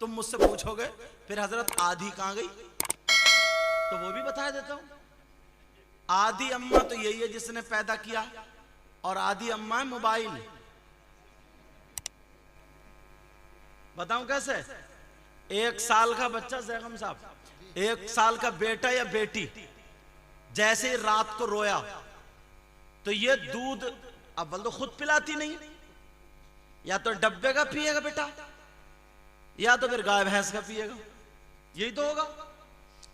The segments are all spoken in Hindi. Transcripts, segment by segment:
तुम मुझसे पूछोगे फिर हजरत आधी कहां गई, तो वो भी बता देता हूं। आधी अम्मा तो यही है जिसने पैदा किया, और आधी अम्मा है मोबाइल। बताऊं कैसे? 1 साल का बच्चा, जैगम साहब, 1 साल का बेटा या बेटी जैसे ही रात को रोया तो ये दूध अव्वल तो खुद पिलाती नहीं, या तो डब्बे का पिएगा बेटा, या तो फिर गाय भैंस का पिएगा, यही तो होगा।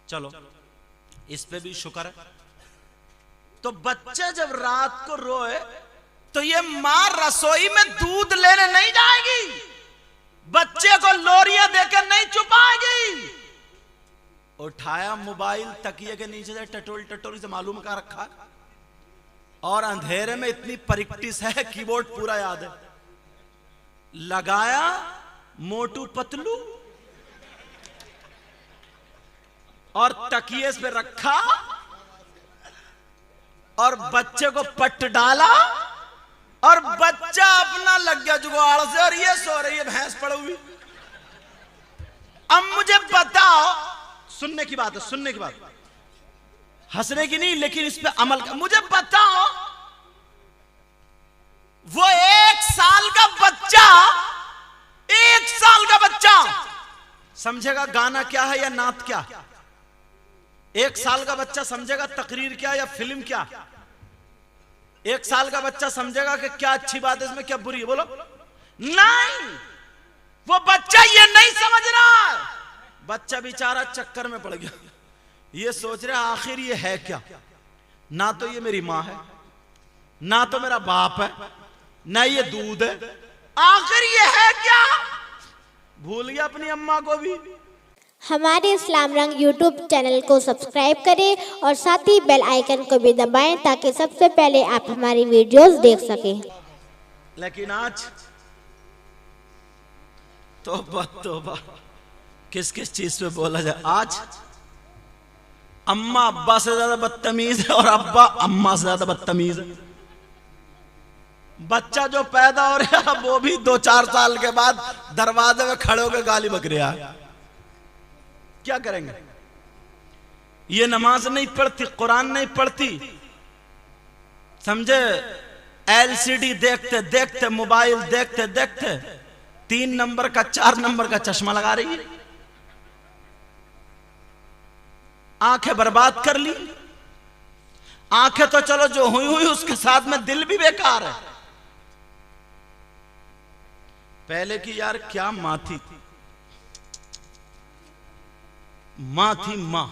चलो इस पे भी शुक्र है। तो बच्चे जब रात को रोए तो ये मां रसोई में दूध लेने नहीं जाएगी, बच्चे को लोरियां देकर नहीं छुपाएगी। उठाया मोबाइल तकिए के नीचे से टटोल टटोरी से मालूम क्या रखा है, और अंधेरे में इतनी प्रैक्टिस है, कीबोर्ड पूरा याद है। लगाया मोटू पतलू और तकिए पे रखा और बच्चे को पट डाला, और बच्चा अपना लग गया जुगाड़ से, और ये सो रही है भैंस पड़ी हुई। अब मुझे बताओ, सुनने की बात है, सुनने की बात, हंसने की नहीं, लेकिन इस पे अमल कर। मुझे बताओ, वो 1 साल का बच्चा, 1 साल का बच्चा समझेगा गाना क्या है या नात क्या? 1 साल का बच्चा समझेगा तकरीर क्या या फिल्म क्या? 1 साल का बच्चा समझेगा कि क्या अच्छी बात है इसमें, क्या बुरी है? बोलो। नहीं, वो बच्चा ये नहीं समझ रहा है। बच्चा बेचारा चक्कर में पड़ गया, ये सोच रहा आखिर ये है क्या? ना तो ये मेरी माँ है, ना तो मेरा बाप है, ना ये दूध है, आखिर ये है क्या? भूल गया अपनी अम्मा को भी। हमारे इस्लाम रंग यूट्यूब चैनल को सब्सक्राइब करें और साथ ही बेल आइकन को भी दबाएं ताकि सबसे पहले आप हमारी वीडियोस देख सकें। लेकिन आज तौबा तौबा, किस किस चीज पे बोला जाए। आज अम्मा अब्बा से ज्यादा बदतमीज है और अब्बा अम्मा से ज्यादा बदतमीज है। बच्चा जो पैदा हो रहा है वो भी 2-4 साल के बाद दरवाजे में खड़े होकर गाली बक रहा है। क्या करेंगे? ये नमाज नहीं पढ़ती, कुरान नहीं पढ़ती, समझे? एलसीडी देखते देखते, मोबाइल देखते देखते 3 नंबर का 4 नंबर का चश्मा लगा रही है, आंखें बर्बाद कर ली। आंखें तो चलो जो हुई हुई, उसके साथ में दिल भी बेकार है। पहले की यार क्या मां थी, मां थी, मां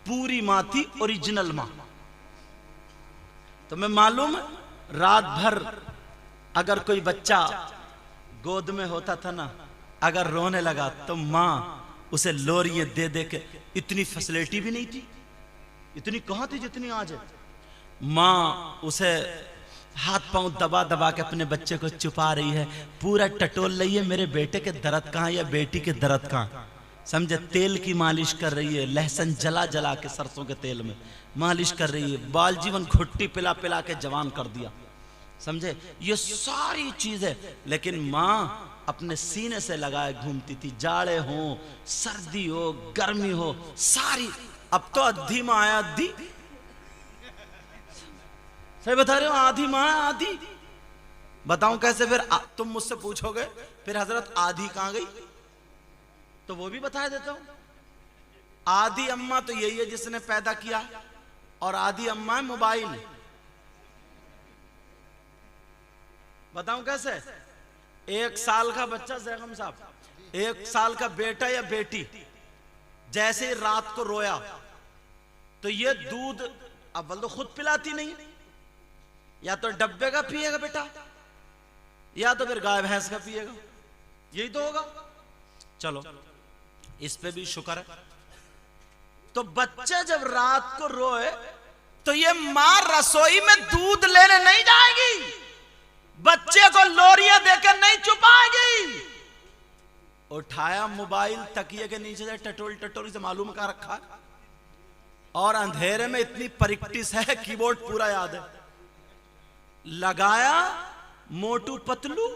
पूरी मां थी, ओरिजिनल मां। तुम्हें मालूम है, रात भर अगर कोई बच्चा गोद में होता था ना, अगर रोने लगा तो मां उसे लोरियां दे दे के, इतनी फैसिलिटी भी नहीं थी, इतनी कहां थी जितनी आज है। मां उसे हाथ पांव दबा दबा के अपने बच्चे को छुपा रही है, पूरा टटोल रही है, मेरे बेटे के दर्द कहां या बेटी के दर्द कहां, समझे? तेल की मालिश कर रही है, लहसुन जला जला के सरसों के तेल में मालिश कर रही है, बाल जीवन घुट्टी पिला पिला के जवान कर दिया, समझे? ये सारी चीजें, लेकिन मां अपने सीने से लगाए घूमती थी, जाड़े हो, सर्दी हो, गर्मी हो, सारी। अब तो अद्धी मां है, अद्धी, सही बता रहे हो, आधी मां है, आधी। बताऊं कैसे? फिर तुम मुझसे पूछोगे फिर हजरत आधी कहां गई, तो वो भी बता देता हूं। आधी अम्मा तो यही है जिसने पैदा किया, और आधी अम्मा है मोबाइल। बताऊं कैसे? 1 साल का बच्चा, जैगम साहब, 1 साल का बेटा या बेटी जैसे ही रात को रोया तो ये दूध अव्वल तो खुद पिलाती नहीं, या तो डब्बे का पिएगा बेटा, या तो फिर गाय भैंस का पिएगा, यही तो होगा। चलो इस पे भी शुक्र है। तो बच्चे जब रात को रोए तो ये मां रसोई में दूध लेने नहीं जाएगी, बच्चे को लोरियां देकर नहीं छुपाएगी। उठाया मोबाइल तकिए के नीचे से टटोल टटोरी से मालूम क्या रखा है, और अंधेरे में इतनी प्रैक्टिस है, कीबोर्ड पूरा याद है। लगाया मोटू पतलू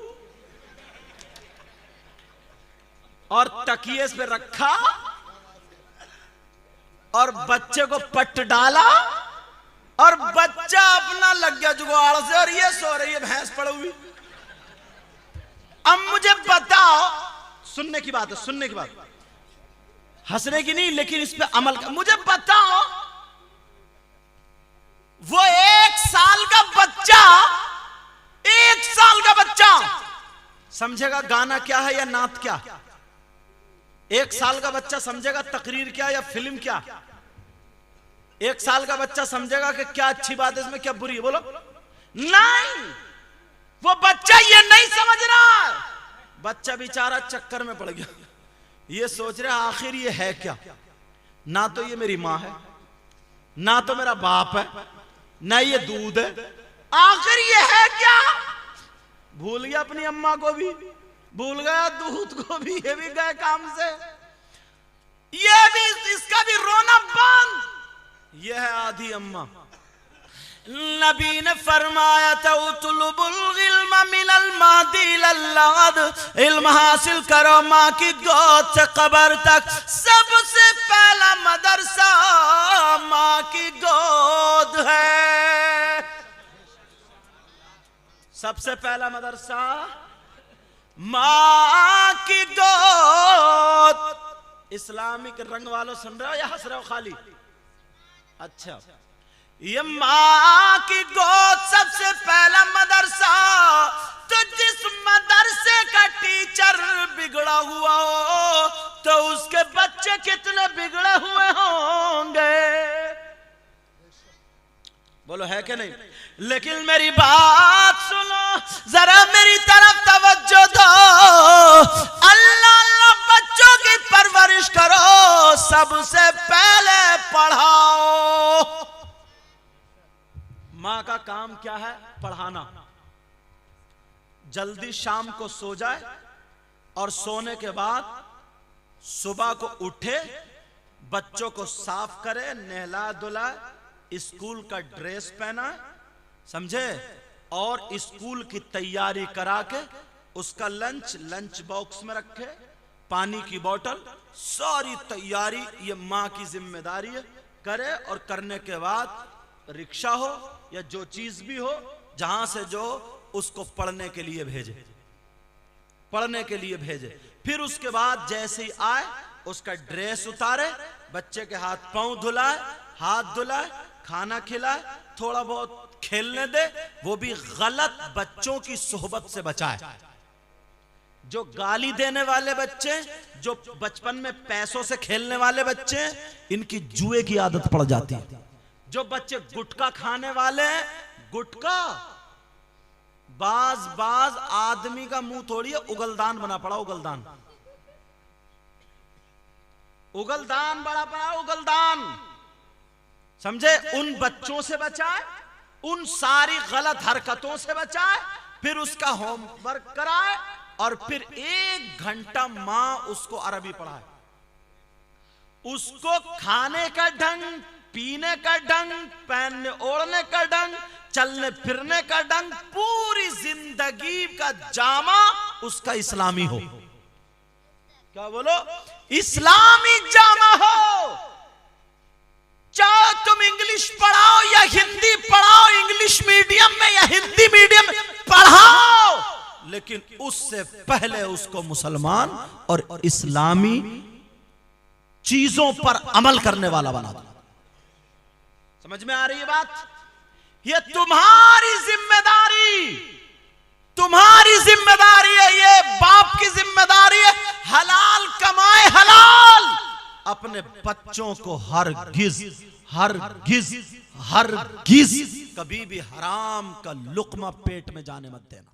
और तकिए पे रखा और बच्चे को पट डाला और बच्चा अपना लग गया जुगाड़ से और ये सो रही है भैंस पड़ी हुई। अब मुझे बताओ, सुनने की बात है, सुनने की बात, हंसने की नहीं, लेकिन इस पे अमल कर। मुझे बताओ, वो 1 साल का बच्चा, 1 साल का बच्चा समझेगा गाना क्या है या नात क्या? 1 साल का बच्चा समझेगा तकरीर क्या या फिल्म क्या? 1 साल का बच्चा समझेगा कि क्या अच्छी बात है इसमें, क्या बुरी है? बोलो नहीं, वो बच्चा ये नहीं समझ रहा है। बच्चा बेचारा चक्कर में पड़ गया, ये सोच रहा आखिर ये है क्या? ना तो ये मेरी माँ है, ना तो मेरा बाप है, ना ये दूध है, आखिर ये है क्या? भूल गया अपनी अम्मा को भी, भूल गया दूध को भी, ये भी गए काम से, ये भी, इसका भी रोना बंद। ये है आधी अम्मा। नबी ने फरमाया था उतलुबुल इल्म मिनल महदी लल्लाद, इल्म हासिल करो माँ की गोद से कब्र तक। सबसे पहला मदरसा माँ की गोद है, सबसे पहला मदरसा माँ की गोद। इस्लामिक रंग वालों सुन रहे हो या हंस रहे हो खाली? अच्छा, ये माँ की गोद सबसे पहला मदरसा। तो जिस मदरसे का टीचर बिगड़ा हुआ हो तो उसके बच्चे कितने बिगड़े हुए होंगे? बोलो है कि नहीं? लेकिन मेरी बात सुनो जरा, मेरी तरफ तवज्जो दो। अल्लाह अल्लाह बच्चों की परवरिश करो, सबसे पहले पढ़ाओ। माँ का काम क्या है? पढ़ाना। जल्दी शाम को सो जाए और सोने के बाद सुबह को उठे, बच्चों को साफ करे, नहला धुलाए, स्कूल का ड्रेस पहना, समझे, और स्कूल की तैयारी करा के उसका लंच बॉक्स में रखे, पानी की बोतल, सारी तैयारी ये माँ की जिम्मेदारी है, करे। और करने के बाद रिक्शा हो या जो चीज भी हो, जहां से जो उसको पढ़ने के लिए भेजे, पढ़ने के लिए भेजे। फिर उसके बाद जैसे ही आए उसका ड्रेस उतारे, बच्चे के हाथ पांव धुलाए, हाथ धुलाए, खाना खिलाए, थोड़ा बहुत खेलने दे, वो भी गलत बच्चों की सोहबत से बचाए। जो गाली देने वाले बच्चे, जो बचपन में पैसों से खेलने वाले बच्चे, इनकी जुए की आदत पड़ जाती है। जो बच्चे गुटखा खाने वाले हैं, गुटखा, बाज आदमी का मुंह थोड़ी है, उगलदान बना पड़ा, उगलदान बड़ा पड़ा, उगलदान, समझे। उन बच्चों से बचाए, उन सारी गलत हरकतों से बचाए, फिर उसका होमवर्क कराए और फिर 1 घंटा मां उसको अरबी पढ़ाए। उसको खाने का ढंग, पीने का ढंग, पहनने ओढ़ने का ढंग, चलने फिरने का ढंग, पूरी जिंदगी का जामा उसका इस्लामी हो। क्या बोलो? इस्लामी जामा हो। चाहे तुम इंग्लिश पढ़ाओ या हिंदी पढ़ाओ, इंग्लिश मीडियम में या हिंदी मीडियम में पढ़ाओ, लेकिन उससे पहले उसको मुसलमान और इस्लामी चीजों पर अमल करने वाला बना दो। समझ में आ रही है बात? ये तुम्हारी जिम्मेदारी है, ये बाप की जिम्मेदारी है। हलाल कमाए, हलाल। अपने बच्चों को हरगिज कभी भी हराम का लुक्मा पेट में जाने मत देना।